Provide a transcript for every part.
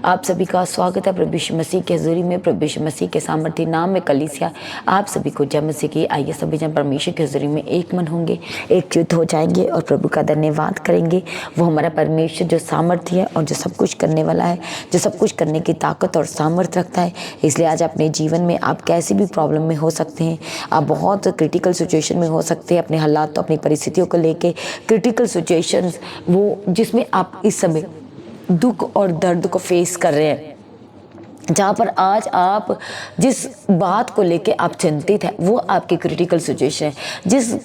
आप सभी का स्वागत है प्रभु यीशु मसीह के हज़ूरी में, प्रभु यीशु मसीह के सामर्थ्य नाम में कलीसिया आप सभी को जय मसीह की। आइए सभी जन परमेश्वर के हज़ूरी में एक मन होंगे, एकजुट हो जाएंगे और प्रभु का धन्यवाद करेंगे। वो हमारा परमेश्वर जो सामर्थ्य है और जो सब कुछ करने वाला है, जो सब कुछ करने की ताकत और सामर्थ्य रखता है। इसलिए आज अपने जीवन में आप कैसी भी प्रॉब्लम में हो सकते हैं, आप बहुत क्रिटिकल सिचुएशन में हो सकते हैं, अपने हालात अपनी परिस्थितियों को लेके क्रिटिकल सिचुएशंस वो जिसमें आप इस समय दुख और दर्द को फेस कर रहे हैं, जहाँ पर आज आप जिस बात को लेके आप चिंतित हैं वो आपकी क्रिटिकल सिचुएशन है। जिस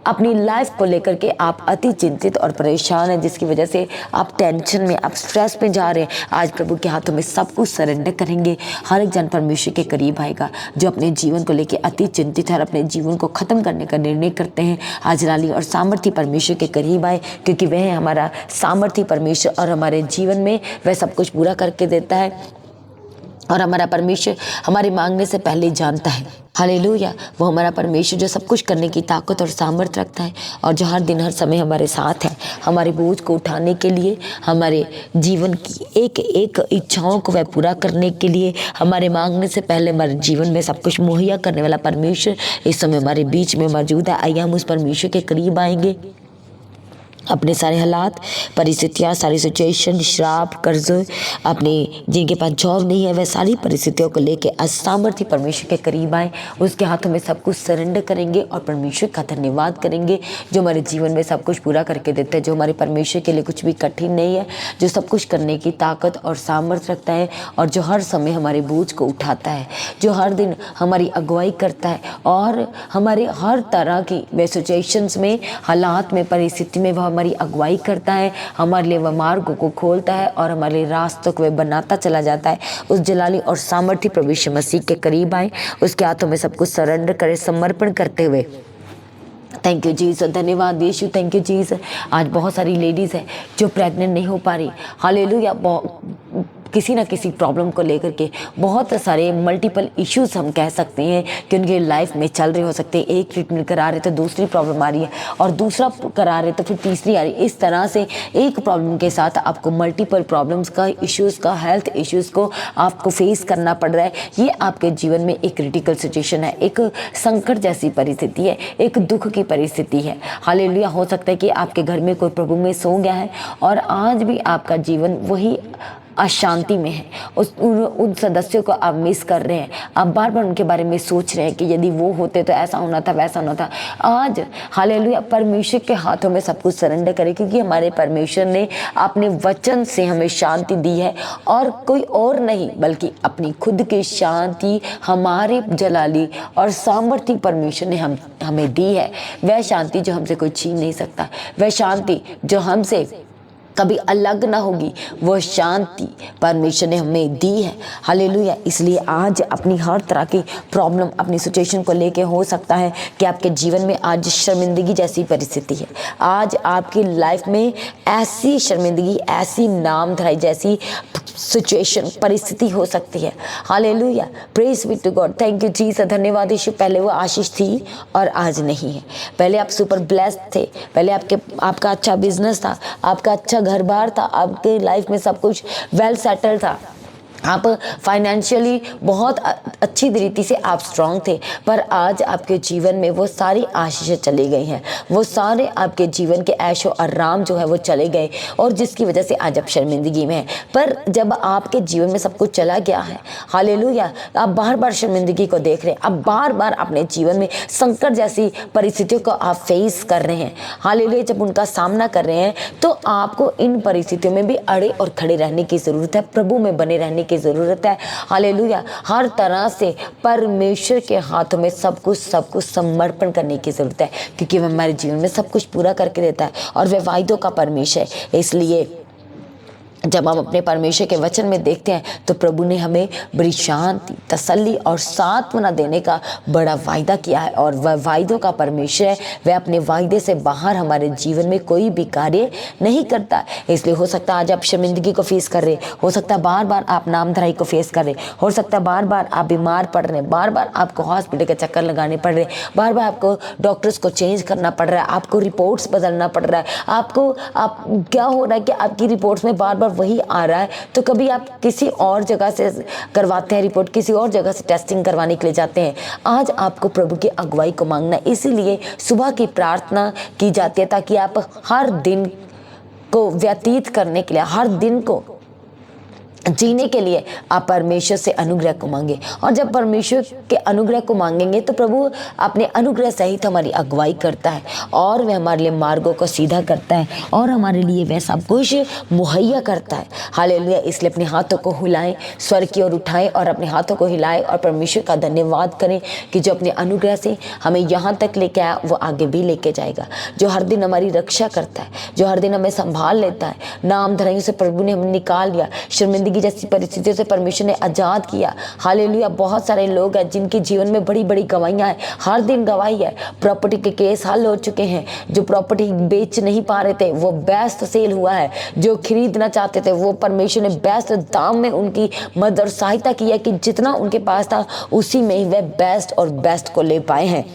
अपनी लाइफ को लेकर के आप अति चिंतित और परेशान हैं, जिसकी वजह से आप टेंशन में, आप स्ट्रेस में जा रहे हैं, आज प्रभु के हाथों में सब कुछ सरेंडर करेंगे। हर एक जन परमेश्वर के करीब आएगा जो अपने जीवन को लेके अति चिंतित है और अपने जीवन को खत्म करने का निर्णय करते हैं। आज लाली और सामर्थ्य परमेश्वर के करीब आए, क्योंकि वह है हमारा सामर्थ्य परमेश्वर और हमारे जीवन में वह सब कुछ पूरा करके देता है। और हमारा परमेश्वर हमारे मांगने से पहले जानता है। हालेलुया। वो हमारा परमेश्वर जो सब कुछ करने की ताकत और सामर्थ्य रखता है और जो हर दिन हर समय हमारे साथ है, हमारे बोझ को उठाने के लिए, हमारे जीवन की एक एक इच्छाओं को वह पूरा करने के लिए, हमारे मांगने से पहले हमारे जीवन में सब कुछ मुहैया करने वाला परमेश्वर इस समय हमारे बीच में मौजूद है। आइए हम उस परमेश्वर के करीब आएंगे। अपने सारे हालात, परिस्थितियाँ, सारी सिचुएशन, श्राप, कर्ज, अपने जिनके पास जॉब नहीं है, वह सारी परिस्थितियों को लेके असामर्थ्य परमेश्वर के करीब आए, उसके हाथों में सब कुछ सरेंडर करेंगे और परमेश्वर का धन्यवाद करेंगे जो हमारे जीवन में सब कुछ पूरा करके देता है, जो हमारे परमेश्वर के लिए कुछ भी कठिन नहीं है, जो सब कुछ करने की ताकत और सामर्थ्य रखता है और जो हर समय हमारे बोझ को उठाता है, जो हर दिन हमारी अगुवाई करता है और हमारे हर तरह की वे सिचुएशंस में, हालात में, परिस्थिति में वह हमारी अगुवाई करता है, हमारे लिए वह मार्गों को खोलता है और हमारे लिए रास्तों को वह बनाता चला जाता है। उस जलाली और सामर्थ्य प्रभु यीशु मसीह के करीब आए, उसके हाथों में सब कुछ सरेंडर करें, समर्पण करते हुए। थैंक यू जीसस, धन्यवाद यीशु, थैंक यू जीसस। आज बहुत सारी लेडीज़ है जो प्रेग्नेंट नहीं हो पा रही। हालेलुया। किसी ना किसी प्रॉब्लम को लेकर के बहुत सारे मल्टीपल इश्यूज हम कह सकते हैं कि उनके लाइफ में चल रहे हो सकते हैं। एक ट्रीटमेंट करा रहे तो दूसरी प्रॉब्लम आ रही है और दूसरा करा रहे तो फिर तीसरी आ रही है। इस तरह से एक प्रॉब्लम के साथ आपको मल्टीपल प्रॉब्लम्स का, इश्यूज़ का, हेल्थ इश्यूज़ को आपको फेस करना पड़ रहा है। ये आपके जीवन में एक क्रिटिकल सिचुएशन है, एक संकट जैसी परिस्थिति है, एक दुख की परिस्थिति है। हालेलुया। हो सकता है कि आपके घर में कोई प्रभु में सो गया है और आज भी आपका जीवन वही अशांति में है। उन सदस्यों को आप मिस कर रहे हैं, आप बार बार उनके बारे में सोच रहे हैं कि यदि वो होते तो ऐसा होना था, वैसा होना था। आज हालेलुया परमेश्वर के हाथों में सब कुछ सरेंडर करें, क्योंकि हमारे परमेश्वर ने अपने वचन से हमें शांति दी है और कोई और नहीं बल्कि अपनी खुद की शांति हमारे जलाली और सामर्थ्य परमेश्वर ने हमें दी है। वह शांति जो हमसे कोई छीन नहीं सकता, वह शांति जो हमसे कभी अलग ना होगी, वो शांति परमेश्वर ने हमें दी है। हालेलुया। इसलिए आज अपनी हर तरह की प्रॉब्लम, अपनी सिचुएशन को लेके हो सकता है कि आपके जीवन में आज शर्मिंदगी जैसी परिस्थिति है, आज आपकी लाइफ में ऐसी शर्मिंदगी, ऐसी नामधराई जैसी सिचुएशन, परिस्थिति हो सकती है। Hallelujah. Praise be to God, thank you Jesus, धन्यवाद यीशु। पहले वो आशीष थी और आज नहीं है। पहले आप सुपर ब्लेस्ड थे, पहले आपका अच्छा बिजनेस था, आपका अच्छा घर बार था, आपके लाइफ में सब कुछ वेल सेटल था, आप फाइनेंशियली बहुत अच्छी तरीके से आप स्ट्रांग थे। पर आज आपके जीवन में वो सारी आशीषें चली गई हैं, वो सारे आपके जीवन के ऐशो आराम जो है वो चले गए और जिसकी वजह से आज आप शर्मिंदगी में हैं। पर जब आपके जीवन में सब कुछ चला गया है, हालेलुया, आप बार बार शर्मिंदगी को देख रहे हैं, आप बार बार अपने जीवन में संकट जैसी परिस्थितियों को आप फेस कर रहे हैं। हालेलुया। जब उनका सामना कर रहे हैं तो आपको इन परिस्थितियों में भी अड़े और खड़े रहने की ज़रूरत है, प्रभु में बने रहने की ज़रूरत है। हालेलुया। हर तरह से परमेश्वर के हाथों में सब कुछ समर्पण करने की ज़रूरत है, क्योंकि वह हमारे जीवन में सब कुछ पूरा करके देता है और वह वायदों का परमेश्वर है। इसलिए जब हम अपने परमेश्वर के वचन में देखते हैं तो प्रभु ने हमें बड़ी शांति, तसल्ली और सांत्वना देने का बड़ा वायदा किया है और वह वायदों का परमेश्वर है। वह अपने वायदे से बाहर हमारे जीवन में कोई भी कार्य नहीं करता। इसलिए हो सकता है आज आप शर्मिंदगी को फेस कर रहे, हो सकता है बार बार आप नामधराई को फेस कर रहे, हो सकता है बार बार आप बीमार पड़ रहे हैं, बार बार आपको हॉस्पिटल के चक्कर लगाने पड़ रहे, बार बार आपको डॉक्टर्स को चेंज करना पड़ रहा है, आपको रिपोर्ट्स बदलना पड़ रहा है, आपको क्या हो रहा है कि आपकी रिपोर्ट्स में बार बार बार वही आ रहा है, तो कभी आप किसी और जगह से करवाते हैं रिपोर्ट, किसी और जगह से टेस्टिंग करवाने के लिए जाते हैं। आज आपको प्रभु की अगुवाई को मांगना है, इसीलिए सुबह की प्रार्थना की जाती है, ताकि आप हर दिन को व्यतीत करने के लिए, हर दिन को जीने के लिए आप परमेश्वर से अनुग्रह को मांगे। और जब परमेश्वर के अनुग्रह को मांगेंगे तो प्रभु अपने अनुग्रह सहित हमारी अगुवाई करता है, और वह हमारे लिए मार्गों को सीधा करता है, और हमारे लिए वह सब कुछ मुहैया करता है। हालेलुया। इसलिए अपने हाथों को हिलाएं, स्वर की ओर उठाएं और अपने हाथों को हिलाएं और परमेश्वर का धन्यवाद करें कि जो अपने अनुग्रह से हमें यहाँ तक लेके आया वो आगे भी लेके जाएगा, जो हर दिन हमारी रक्षा करता है, जो हर दिन हमें संभाल लेता है। नाम धराइयों से प्रभु ने हमें निकाल लिया, शर्मिंदगी जैसी परिस्थितियों से परमेश्वर ने आजाद किया। हालेलुया। बहुत सारे लोग हैं जिनके जीवन में बड़ी बड़ी गवाहियां हैं, हर दिन गवाही है। प्रॉपर्टी के केस हल हो चुके हैं, जो प्रॉपर्टी बेच नहीं पा रहे थे वो बेस्ट सेल हुआ है, जो खरीदना चाहते थे वो परमेश्वर ने बेस्ट दाम में उनकी मदद और सहायता की है कि जितना उनके पास था उसी में ही वह बेस्ट और बेस्ट को ले पाए हैं।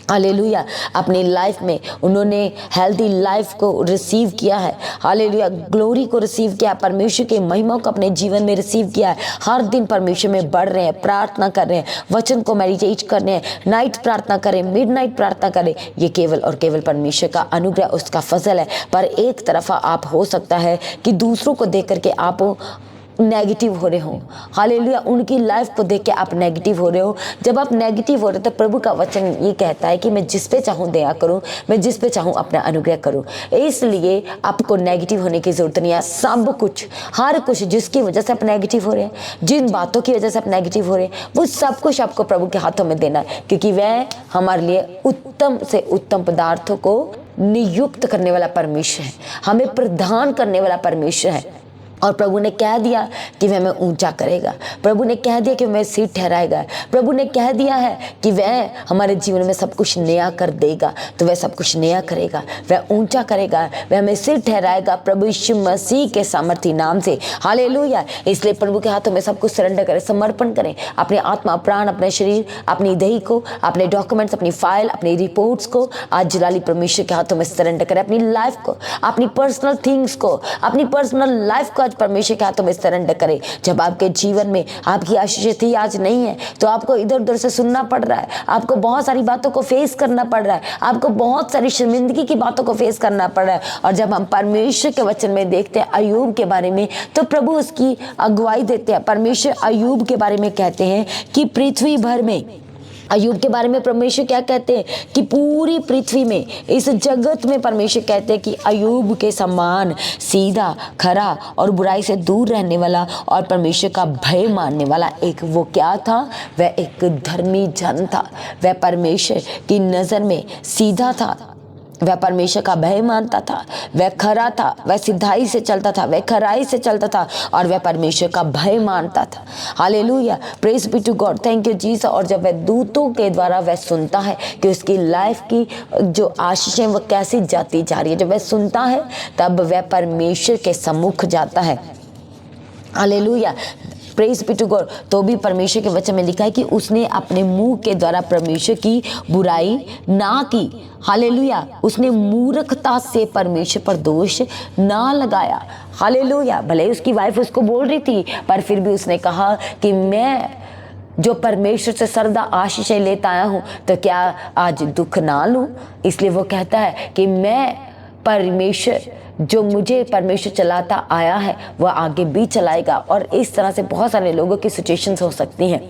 हालेलुया। अपनी लाइफ में उन्होंने हेल्दी लाइफ को रिसीव किया है। हालेलुया। ग्लोरी को रिसीव किया, परमेश्वर के महिमा को अपने जीवन में रिसीव किया है। हर दिन परमेश्वर में बढ़ रहे हैं, प्रार्थना कर रहे हैं, वचन को मेडिटेट कर रहे हैं, नाइट प्रार्थना करें, मिडनाइट प्रार्थना करें। ये केवल और केवल परमेश्वर का अनुग्रह, उसका फजल है। पर एक तरफा आप हो सकता है कि दूसरों को देख करके आप नेगेटिव हो रहे हो। हालेलुया। उनकी लाइफ को देख के आप नेगेटिव हो रहे हो। जब आप नेगेटिव हो रहे हो तो प्रभु का वचन ये कहता है कि मैं जिस पे चाहूँ दया करूँ, मैं जिस पे चाहूँ अपना अनुग्रह करूँ। इसलिए आपको नेगेटिव होने की जरूरत नहीं है। सब कुछ, हर कुछ जिसकी वजह से आप नेगेटिव हो रहे हैं, जिन बातों की वजह से आप नेगेटिव हो रहे हैं, वो सब कुछ आपको प्रभु के हाथों में देना है, क्योंकि वह हमारे लिए उत्तम से उत्तम पदार्थों को नियुक्त करने वाला परमेश्वर है, हमें प्रदान करने वाला परमेश्वर है। और प्रभु ने कह दिया कि वह हमें ऊंचा करेगा, प्रभु ने कह दिया कि वह सिर ठहराएगा, प्रभु ने कह दिया है कि वह हमारे जीवन में सब कुछ नया कर देगा। तो वह सब कुछ नया करेगा, वह ऊंचा करेगा, वह हमें सिर ठहराएगा प्रभु यीशु मसीह के सामर्थी नाम से। हालेलुया। इसलिए प्रभु के हाथों में सब कुछ सरेंडर करें, समर्पण करें। अपने आत्मा, प्राण, अपने शरीर, अपनी देही को, अपने डॉक्यूमेंट्स, अपनी फाइल, अपनी रिपोर्ट्स को आज जलाली परमेश्वर के हाथों में सरेंडर करें। अपनी लाइफ को, अपनी पर्सनल थिंग्स को, अपनी पर्सनल लाइफ को परमेश्वर के हाथों में सरेंडर करें। जब आपके जीवन में आपकी आशीष थी, आज नहीं है, तो आपको इधर उधर से सुनना पड़ रहा है, आपको बहुत सारी बातों को फेस करना पड़ रहा है, आपको बहुत सारी शर्मिंदगी की बातों को फेस करना पड़ रहा है। और जब हम परमेश्वर के वचन में देखते हैं अय्यूब के बारे में, तो प्रभु उसकी अगुवाई देते हैं। परमेश्वर अय्यूब के बारे में कहते हैं कि पृथ्वी भर में, अय्यूब के बारे में परमेश्वर क्या कहते हैं कि पूरी पृथ्वी में, इस जगत में परमेश्वर कहते हैं कि अय्यूब के समान सीधा, खरा और बुराई से दूर रहने वाला और परमेश्वर का भय मानने वाला एक, वो क्या था? वह एक धर्मी जन था। वह परमेश्वर की नज़र में सीधा था, वह परमेश्वर का भय मानता था, वह खरा था, वह सिधाई से चलता था, वह खराई से चलता था, और वह परमेश्वर का भय मानता था। Hallelujah. Praise be to God. Thank you Jesus. और जब वह दूतों के द्वारा वह सुनता है कि उसकी लाइफ की जो आशीषें वह कैसी जाती जा रही है, जब वह सुनता है तब वह परमेश्वर के सम्मुख जाता है। Hallelujah. Praise be to God. तो भी परमेश्वर के वचन में लिखा है कि उसने अपने मुंह के द्वारा परमेश्वर की बुराई ना की। हालेलुया। उसने मूर्खता से परमेश्वर पर दोष ना लगाया। हालेलुया। भले ही उसकी वाइफ उसको बोल रही थी, पर फिर भी उसने कहा कि मैं जो परमेश्वर से सरदा आशीषें लेता आया हूँ, तो क्या आज दुख ना लूँ? इसलिए वो कहता है कि मैं परमेश्वर, जो मुझे परमेश्वर चलाता आया है वह आगे भी चलाएगा। और इस तरह से बहुत सारे लोगों की सिचुएशंस हो सकती हैं।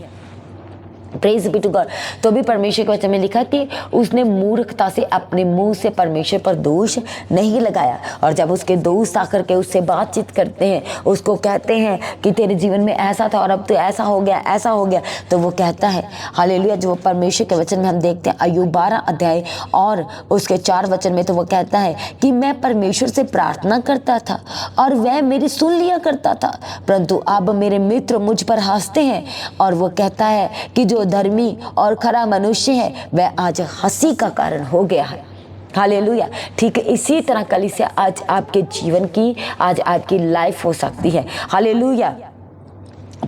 Praise be to God. तो भी परमेश्वर के वचन में लिखा कि उसने मूर्खता से अपने मुंह से परमेश्वर पर दोष नहीं लगाया। और जब उसके दोस्त आकर के उससे बातचीत करते हैं, उसको कहते हैं कि तेरे जीवन में ऐसा था और अब तो ऐसा हो गया, ऐसा हो गया, तो वो कहता है हालेलुया, जो परमेश्वर के वचन में हम देखते हैं अय्यूब 12 अध्याय और उसके 4 वचन में, तो वो कहता है कि मैं परमेश्वर से प्रार्थना करता था और वह मेरी सुन लिया करता था, परंतु अब मेरे मित्र मुझ पर हंसते हैं। और वो कहता है कि जो धर्मी और खरा मनुष्य है वह आज हंसी का कारण हो गया है। हालेलुया। ठीक है, इसी तरह कलीसिया आज आपके जीवन की, आज आपकी लाइफ हो सकती है। Hallelujah.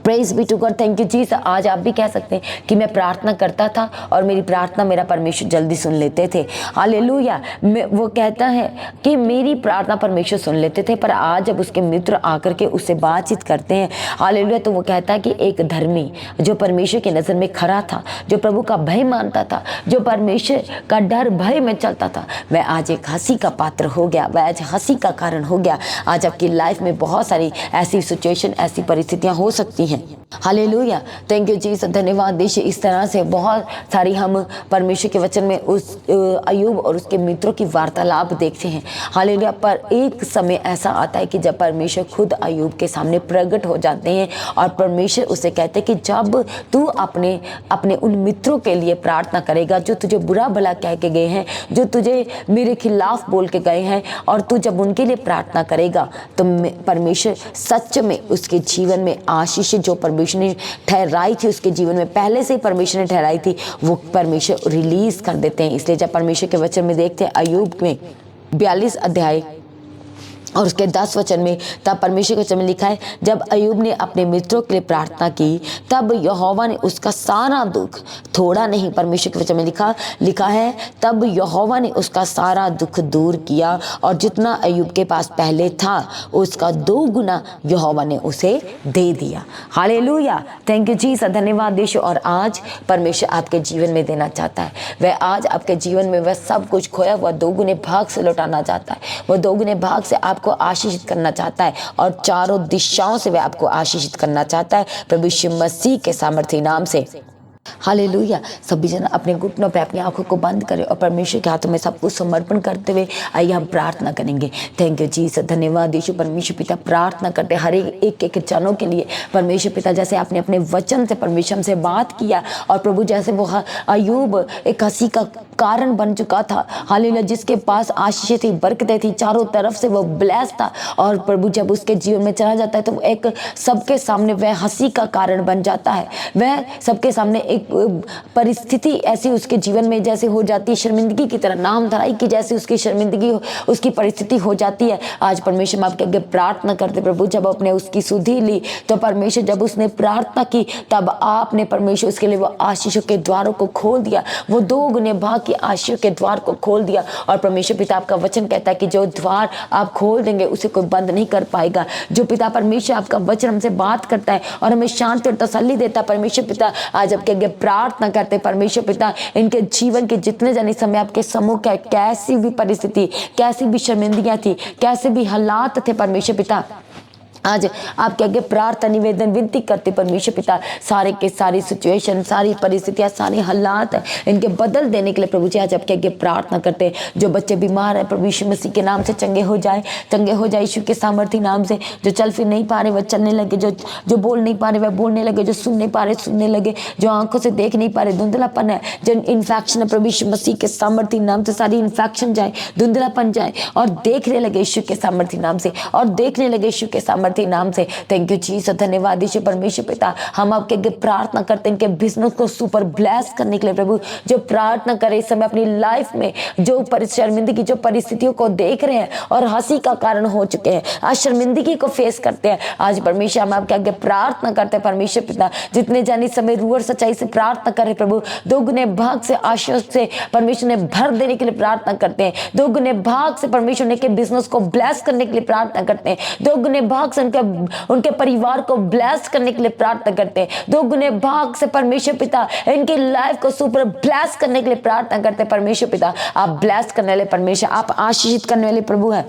Praise be to God, thank you Jesus. आज आप भी कह सकते हैं कि मैं प्रार्थना करता था और मेरी प्रार्थना मेरा परमेश्वर जल्दी सुन लेते थे। हालेलुया। वो कहता है कि मेरी प्रार्थना परमेश्वर सुन लेते थे, पर आज जब उसके मित्र आकर के उससे बातचीत करते हैं, हालेलुया, तो वो कहता है कि एक धर्मी जो परमेश्वर की नज़र में खड़ा था, जो प्रभु का भय मानता था, जो परमेश्वर का डर भय में चलता था, वह आज एक हंसी का पात्र हो गया, वह आज हंसी का कारण हो गया। आज आपकी लाइफ में बहुत सारी ऐसी सिचुएशन, ऐसी परिस्थितियां हो सकती हैं। हालेलुया, थैंक यू जीसस, धन्यवाद देश। इस तरह से बहुत सारी हम परमेश्वर के वचन में उस अय्यूब और उसके मित्रों की वार्तालाप देखते हैं। हालेलुया। पर एक समय ऐसा आता है कि जब परमेश्वर खुद अय्यूब के सामने प्रकट हो जाते हैं और परमेश्वर उसे कहते हैं कि जब तू अपने अपने उन मित्रों के लिए प्रार्थना करेगा जो तुझे बुरा भला कह के गए हैं, जो तुझे मेरे खिलाफ बोल के गए हैं, और तू जब उनके लिए प्रार्थना करेगा तो परमेश्वर सच में उसके जीवन में आशीष जो परमेश्वर ने ठहराई थी, उसके जीवन में पहले से ही परमेश्वर ने ठहराई थी, वो परमेश्वर रिलीज कर देते हैं। इसलिए जब परमेश्वर के वचन में देखते हैं अय्यूब में 42 अध्याय और उसके 10 वचन में, तब परमेश्वर के वचन में लिखा है, जब अय्यूब ने अपने मित्रों के लिए प्रार्थना की तब यहोवा ने उसका सारा दुख, थोड़ा नहीं, परमेश्वर के वचन में लिखा है तब यहोवा ने उसका सारा दुख दूर किया और जितना अय्यूब के पास पहले था उसका 2 गुना यहोवा ने उसे दे दिया। हालेलुया, थैंक यू जीसस, धन्यवाद देश। और आज परमेश्वर आपके जीवन में देना चाहता है, वह आज आपके जीवन में वह सब कुछ खोया हुआ 2 गुने भाग से लौटाना चाहता है, वह 2 गुने भाग से आपको आशीषित करना चाहता है और चारों दिशाओं से वह आपको आशीषित करना चाहता है प्रभु यीशु मसीह के सामर्थी नाम से। हालेलुया। सभी जन अपने घुटनों पे अपनी आंखों को बंद करें और परमेश्वर के हाथों में सब कुछ समर्पण करते हुए आइए हम प्रार्थना करेंगे। थैंक यू जीसस, धन्यवाद यीशु। परमेश्वर पिता, प्रार्थना करते हर एक जनों के लिए परमेश्वर पिता, जैसे आपने अपने वचन से परमेश्वर से बात किया और प्रभु जैसे वो अय्यूब एक हंसी का कारण बन चुका था, हालेलुया, जिसके पास आशीष थी, बरकतें थी, चारों तरफ से वो ब्लेस था, और प्रभु जब उसके जीवन में चला जाता है तो एक सबके सामने वह हंसी का कारण बन जाता है। वह सबके सामने एक परिस्थिति ऐसी उसके जीवन में जैसे हो जाती है, शर्मिंदगी की तरह, नाम धराई की जैसी उसकी शर्मिंदगी उसकी परिस्थिति हो जाती है। आज परमेश्वर आपके आगे प्रार्थना करते प्रभु, जब आपने उसकी सुधि ली तो परमेश्वर जब उसने प्रार्थना की तब आपने परमेश्वर उसके लिए वो आशीषों के द्वारों को खोल दिया, वो 2 गुने भाग की आशीषों के द्वार को खोल दिया। और परमेश्वर पिता, आपका वचन कहता है कि जो द्वार आप खोल देंगे उसे कोई बंद नहीं कर पाएगा। जो पिता परमेश्वर आपका वचन हमसे बात करता है और हमें शांति और तसल्ली देता है, परमेश्वर पिता आज आपके आगे प्रार्थना करते परमेश्वर पिता, इनके जीवन के जितने जन इस समय आपके समूह का कैसी भी परिस्थिति, कैसी भी शर्मिंदगियां थी, कैसे भी हालात थे परमेश्वर पिता, आज आपके आगे प्रार्थना निवेदन विनती करते परमेश्वर पिता, सारे के सारी सिचुएशन, सारी परिस्थितियां, सारे हालात इनके बदल देने के लिए प्रभु जी आज आपके आगे प्रार्थना करते। जो बच्चे बीमार हैं प्रभु यीशु मसीह के नाम से चंगे हो जाए, चंगे हो जाए यीशु के सामर्थी नाम से। जो चल फिर नहीं पा रहे वह चलने लगे, जो बोल नहीं पा रहे वह बोलने लगे, जो सुन नहीं पा रहे सुनने लगे, जो आंखों से देख नहीं पा रहे, धुंधलापन है, जो इन्फेक्शन है प्रभु यीशु मसीह के सामर्थी नाम से सारी इन्फेक्शन जाए, धुंधलापन जाए और देखने लगे यीशु के सामर्थी नाम से, और देखने लगे यीशु के सामर्थी नाम से। थैंक यू जीसस, धन्यवाद यीशु परमेश्वर पिता। हम आपके आगे प्रार्थना करते हैं कि बिजनेस को सुपर ब्लेस करने के लिए प्रभु, जो प्रार्थना करे इस समय अपनी लाइफ में जो शर्मिंदगी, जो परिस्थितियों को देख रहे हैं और हंसी का कारण हो चुके हैं, आज शर्मिंदगी को फेस करते हैं, आज परमेश्वर हम आपके आगे प्रार्थना करते हैं परमेश्वर पिता, जितने जानी समय रूह और सच्चाई से प्रार्थना करें प्रभु, 2 गुने भाग से आशीष से परमेश्वर ने भर देने के लिए प्रार्थना करते हैं, 2 गुने भाग से परमेश्वर ने के बिजनेस को ब्लेस करने के लिए प्रार्थना करते हैं, 2 गुने भाग से उनके परिवार को ब्लेस करने के लिए प्रार्थना करते हैं, 2 गुने भाग से परमेश्वर पिता इनकी लाइफ को सुपर ब्लेस करने के लिए प्रार्थना करते हैं परमेश्वर पिता। आप ब्लेस करने वाले परमेश्वर, आप आशीषित करने वाले प्रभु हैं,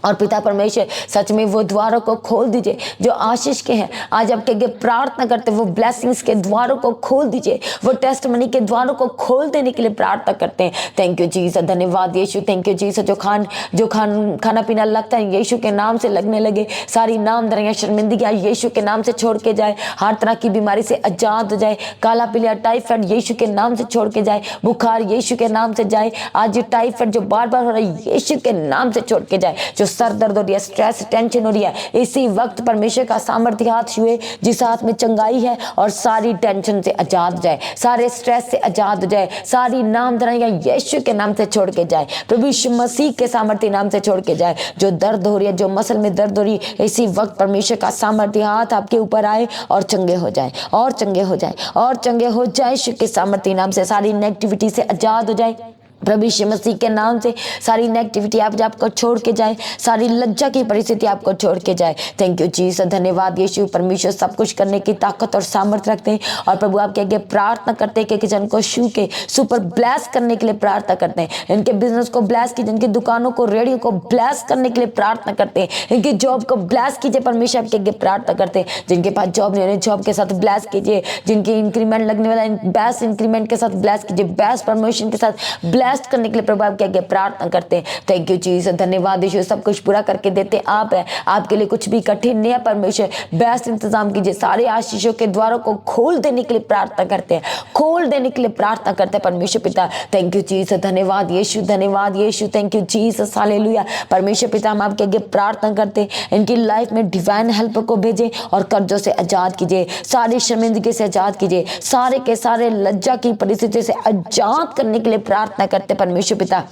और पिता परमेश्वर सच में वो द्वारों को खोल दीजिए जो आशीष के हैं। आज आपके आगे प्रार्थना करते वो ब्लेसिंग्स के द्वारों को खोल दीजिए, वो टेस्टमनी के द्वारों को खोल देने के लिए प्रार्थना करते हैं। थैंक यू जीसस, धन्यवाद यीशु, थैंक यू जीसस। जो खाना पीना लगता है यीशु के नाम से लगने लगे, सारी नाम दरियां शर्मिंदगियां यीशु के नाम से छोड़ के जाए, हर तरह की बीमारी से आजाद हो जाए, काला पीलिया टाइफाइड यीशु के नाम से छोड़ के जाए, बुखार यीशु के नाम से जाए, आज टाइफाइड जो बार बार हो रहा है यीशु के नाम से छोड़ के जाए, जो सर दर्द हो रही है, स्ट्रेस टेंशन हो रही है, इसी वक्त परमेश्वर का सामर्थ्य हाथ छुए जिस हाथ में चंगाई है, और सारी टेंशन से आजाद हो जाए, सारे स्ट्रेस से आजाद हो जाए, सारी नाम धराइयां यीशु के नाम से छोड़ के जाए, प्रभु यीशु मसीह के सामर्थ्य नाम से छोड़ के जाए। जो दर्द हो रही है, जो मसल में दर्द हो रही है, इसी वक्त परमेश्वर का सामर्थ्य हाथ आपके ऊपर आए और चंगे हो जाए, और चंगे हो जाए, और चंगे हो जाए। यीशु के सामर्थ्य नाम से सारी नेगेटिविटी से आजाद हो जाए, प्रभु यीशु मसीह के नाम से सारी नेगेटिविटी आपको छोड़ के जाए, सारी लज्जा की परिस्थिति आपको छोड़ के जाए। थैंक यू जीसस, धन्यवाद यीशु। परमेश्वर सब कुछ करने की ताकत और सामर्थ्य रखते हैं, और प्रभु आपके आगे प्रार्थना करते हैं कि जन को छू के सुपर ब्लेस करने के लिए प्रार्थना करते हैं, इनके बिजनेस को ब्लेस कीजिए, इनकी दुकानों को, रेडियो को ब्लेस करने के लिए प्रार्थना करते हैं, इनकी जॉब को ब्लेस कीजिए, परमेश्वर आपके आगे प्रार्थना करते हैं। जिनके पास जॉब नहीं, उन्हें जॉब के साथ ब्लेस कीजिए, जिनकी इंक्रीमेंट लगने वाला बेस्ट इंक्रीमेंट के साथ ब्लेस कीजिए, बेस्ट प्रमोशन के साथ ब्लेस करने के लिए प्रभु आपके आगे प्रार्थना करते हैं। थैंक यू जीसस, धन्यवाद यीशु। सब कुछ पूरा करके देते आप है, आपके लिए कुछ भी कठिन नहीं है। परमेश्वर बेस्ट इंतजाम कीजिए, सारे आशीषों के द्वारों को खोल देने के लिए प्रार्थना करते हैं, खोल देने के लिए प्रार्थना करते हैं परमेश्वर पिता। थैंक यू जीसस, धन्यवाद यीशु, धन्यवाद यीशु। थैंक यू जीसस, हालेलुया। परमेश्वर पिता हम आपके आगे प्रार्थना करते हैं, इनकी लाइफ में डिवाइन हेल्प को भेजें और कर्जों से आजाद कीजिए, सारी शर्मिंदगी से आजाद कीजिए, सारे के सारे लज्जा की परिस्थिति से आजाद करने के लिए प्रार्थना करते परमेश्वर पिता।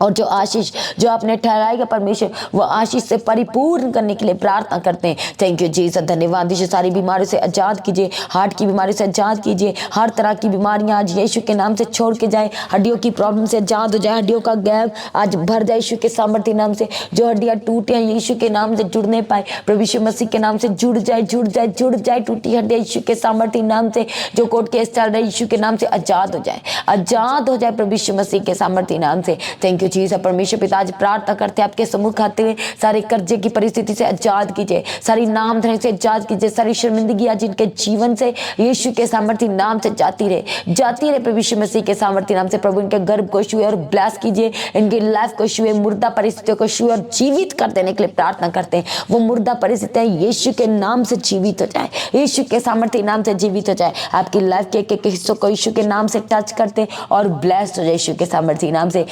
और जो आशीष जो आपने ठहराएगा परमेश्वर, वो आशीष से परिपूर्ण करने के लिए प्रार्थना करते हैं। थैंक यू जीसस, धन्यवाद यीशु। सारी बीमारी से आजाद कीजिए, हार्ट की बीमारी से आजाद कीजिए, हर तरह की बीमारियां आज यीशु के नाम से छोड़ के जाए, हड्डियों की प्रॉब्लम से आजाद हो जाए, हड्डियों का गैप आज भर जाए यीशु के सामर्थ्य नाम से। जो हड्डियां टूटी हैं यीशु के नाम से जुड़ने पाए, प्रभु यीशु मसीह के नाम से जुड़ जाए, जुड़ जाए, जुड़ जाए। टूटी हड्डियां यीशु के सामर्थ्य नाम से, जो कोर्ट केस चल रहे यीशु के नाम से आजाद हो जाए, आजाद हो जाए प्रभु यीशु मसीह के सामर्थ्य नाम से। Thank you Jesus. परमेश्वर पिता आज प्रार्थना करते हैं आपके सम्मुख आते हुए, सारे कर्जे की परिस्थिति से आजाद कीजिए, सारी नाम धरने से आजाद कीजिए, सारी शर्मिंदगी आज इनके जीवन से यीशु के सामर्थ्य नाम से जाती रहे, जाती रहे प्रभु यीशु मसीह के सामर्थ्य नाम से। प्रभु इनके गर्भ को छुए और ब्लेस कीजिए, इनकी लाइफ को छुए, मुर्दा परिस्थितियों को छुए और जीवित कर देने के लिए प्रार्थना करते हैं। वो मुर्दा परिस्थितियां यीशु के नाम से जीवित हो जाए, यीशु के सामर्थ्य नाम से जीवित हो जाए। आपकी लाइफ के एक हिस्सों को यीशु के नाम से टच करते और ब्लेस्ड हो जाए यीशु के सामर्थ्य नाम से।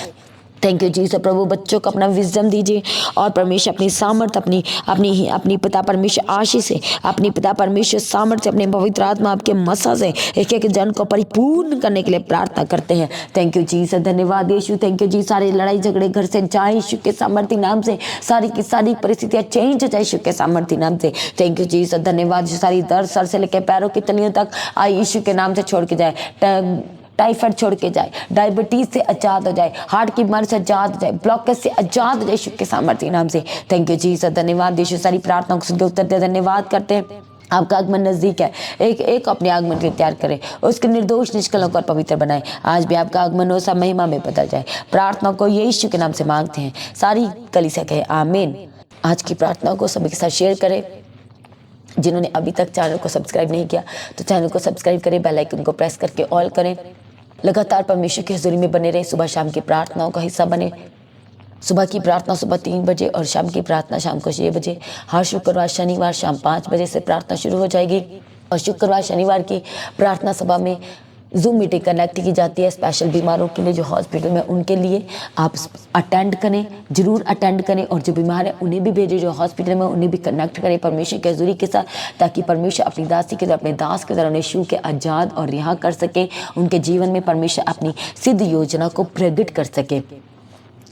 Thank you Jesus. प्रभु बच्चों को अपना विजडम दीजिए, और परमेश्वर अपनी सामर्थ्य, अपनी पिता परमेश्वर आशीष से, अपनी पिता परमेश्वर सामर्थ्य, अपने पवित्र आत्मा आपके मसा से एक एक जन को परिपूर्ण करने के लिए प्रार्थना करते हैं। थैंक यू जीसस, धन्यवाद यीशु। थैंक यू जी। सारे लड़ाई झगड़े घर से जाए यीशु के सामर्थ्य नाम से, सारी की सारी परिस्थितियां चेंज हो जाए यीशु के सामर्थ्य नाम से। थैंक यू जीसस, धन्यवाद। सारी दर्द सर से लेकर पैरों की तलियों तक आई यीशु के नाम से छोड़ के जाए, टाइफाइड छोड़ के जाए, डायबिटीज से आजाद हो जाए, हार्ट की बीमारी से आजाद हो जाए, ब्लॉकेज से आजाद हो जाए यीशु के सामर्थ्य नाम से। थैंक यू जीसस, धन्यवाद यीशु। सारी प्रार्थनाओं को सुनकर उत्तर दे, धन्यवाद करते हैं। आपका आगमन नजदीक है, एक अपने आगमन के लिए तैयार करें, उसके निर्दोष निष्कल होकर पवित्र बनाए। आज भी आपका आगमन हो, सब महिमा में बदल जाए। प्रार्थना को यीशु के नाम से मांगते हैं, सारी कलीसिया कहे आमीन। आज की प्रार्थना को सभी के साथ शेयर करें। जिन्होंने अभी तक चैनल को सब्सक्राइब नहीं किया तो चैनल को सब्सक्राइब करें, बेल आइकन को प्रेस करके ऑल करें। लगातार परमेश्वर की हज़ूरी में बने रहे, सुबह शाम की प्रार्थनाओं का हिस्सा बने। सुबह की प्रार्थना सुबह 3 बजे और शाम की प्रार्थना शाम को 6 बजे। हर शुक्रवार शनिवार शाम 5 बजे से प्रार्थना शुरू हो जाएगी, और शुक्रवार शनिवार की प्रार्थना सभा में जूम मीटिंग कनेक्ट की जाती है स्पेशल बीमारों के लिए, जो हॉस्पिटल में उनके लिए। आप अटेंड करें, जरूर अटेंड करें, और जो बीमार है उन्हें भी भेजें, जो हॉस्पिटल में उन्हें भी कनेक्ट करें परमेश्वर की हज़ूरी के साथ, ताकि परमेश्वर अपनी दासी के द्वारा, अपने दास के द्वारा उन्हें छू के आज़ाद और रिहा कर सके, उनके जीवन में परमेश्वर अपनी सिद्ध योजना को प्रकट कर सके।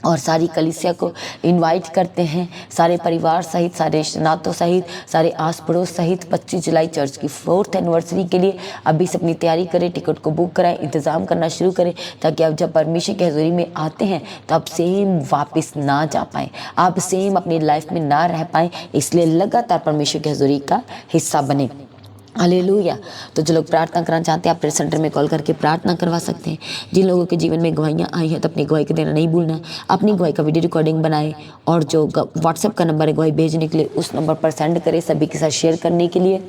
और सारी कलीसिया को इनवाइट करते हैं, सारे परिवार सहित, सारे नातों सहित, सारे आस पड़ोस सहित 25 जुलाई चर्च की 4th एनिवर्सरी के लिए अभी से अपनी तैयारी करें, टिकट को बुक कराएं, इंतज़ाम करना शुरू करें, ताकि आप जब परमेश्वर की हज़ूरी में आते हैं तो आप सेम वापस ना जा पाएँ, आप सेम अपनी लाइफ में ना रह पाएँ। इसलिए लगातार परमेश्वर की हज़ूरी का हिस्सा बने। हालेलुया। तो जो लोग प्रार्थना करना चाहते हैं आप प्रेयर सेंटर में कॉल करके प्रार्थना करवा सकते हैं। जिन लोगों के जीवन में गवाहियाँ आई हैं तो अपनी गवाही को देना नहीं भूलना। अपनी गवाही का वीडियो रिकॉर्डिंग बनाएं, और जो व्हाट्सएप का नंबर है गवाही भेजने के लिए उस नंबर पर सेंड करें, सभी के साथ शेयर करने के लिए।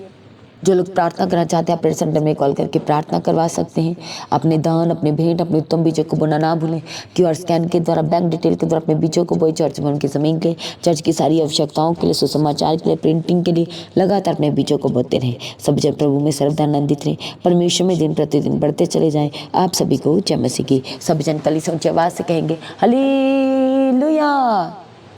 जो लोग प्रार्थना करना चाहते हैं आप प्रेयर सेंटर में कॉल करके प्रार्थना करवा सकते हैं। अपने दान, अपने भेंट, अपने उत्तम बीजों को बोना ना भूलें। QR स्कैन के द्वारा, बैंक डिटेल के द्वारा अपने बीजों को बोए चर्च में, उनकी ज़मीन के, चर्च की सारी आवश्यकताओं के लिए, सुसमाचार के लिए, प्रिंटिंग के लिए लगातार अपने बीजों को बोते रहें। सभी जन प्रभु में सर्वदा आनंदित रहें, परमेश्वर में दिन प्रतिदिन बढ़ते चले जाएँ। आप सभी को जय मसीह की। सभी जन कलीसिया ऊंची आवाज़ से कहेंगे हालेलुया।